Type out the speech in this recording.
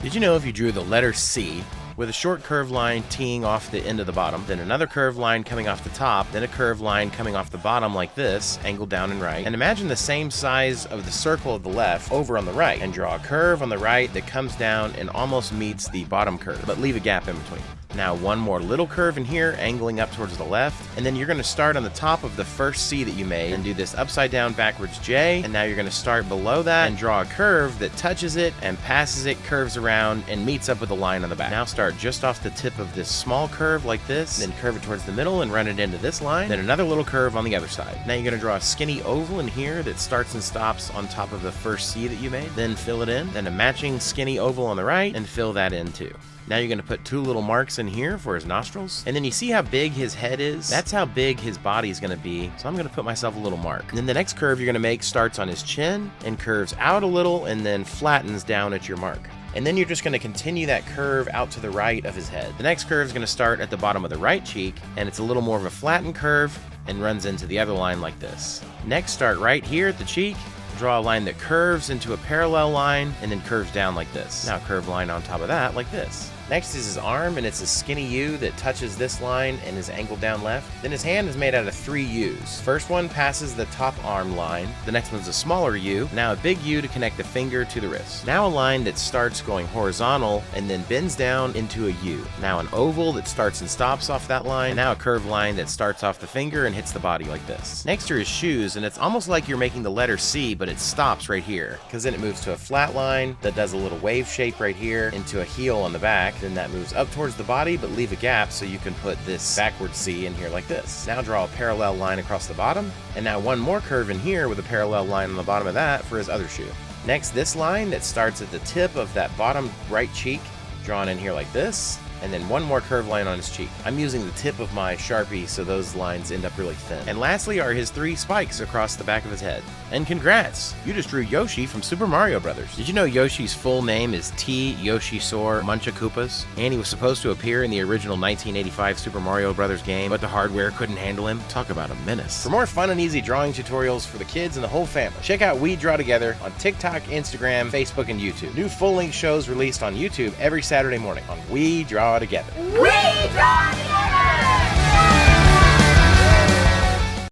Did you know if you drew the letter C with a short curved line teeing off the end of the bottom, then another curved line coming off the top, then a curved line coming off the bottom like this, angled down and right, and imagine the same size of the circle of the left over on the right, and draw a curve on the right that comes down and almost meets the bottom curve, but leave a gap in between. Now one more little curve in here, angling up towards the left, and then you're going to start on the top of the first C that you made and do this upside down backwards J, and now you're going to start below that and draw a curve that touches it and passes it, curves around, and meets up with the line on the back. Now start just off the tip of this small curve like this, then curve it towards the middle and run it into this line, then another little curve on the other side. Now you're going to draw a skinny oval in here that starts and stops on top of the first C that you made, then fill it in, then a matching skinny oval on the right, and fill that in too. Now you're going to put two little marks in here for his nostrils. And then you see how big his head is? That's how big his body is going to be. So I'm going to put myself a little mark. And then the next curve you're going to make starts on his chin and curves out a little and then flattens down at your mark. And then you're just going to continue that curve out to the right of his head. The next curve is going to start at the bottom of the right cheek, and it's a little more of a flattened curve and runs into the other line like this. Next, start right here at the cheek. Draw a line that curves into a parallel line and then curves down like this. Now a curved line on top of that like this. Next is his arm, and it's a skinny U that touches this line and is angled down left. Then his hand is made out of 3 U's. First one passes the top arm line. The next one's a smaller U. Now a big U to connect the finger to the wrist. Now a line that starts going horizontal and then bends down into a U. Now an oval that starts and stops off that line. And now a curved line that starts off the finger and hits the body like this. Next are his shoes, and it's almost like you're making the letter C, but it stops right here, because then it moves to a flat line that does a little wave shape right here into a heel on the back. Then that moves up towards the body, but leave a gap so you can put this backward C in here like this. Now draw a parallel line across the bottom, and now one more curve in here with a parallel line on the bottom of that for his other shoe. Next, this line that starts at the tip of that bottom right cheek, drawn in here like this, and then one more curved line on his cheek. I'm using the tip of my Sharpie so those lines end up really thin. And lastly are his 3 spikes across the back of his head. And congrats! You just drew Yoshi from Super Mario Brothers. Did you know Yoshi's full name is T. Yoshisaur Munchakoopas? And he was supposed to appear in the original 1985 Super Mario Brothers game, but the hardware couldn't handle him. Talk about a menace. For more fun and easy drawing tutorials for the kids and the whole family, check out We Draw Together on TikTok, Instagram, Facebook, and YouTube. New full-length shows released on YouTube every Saturday morning on We Draw Together. We draw together!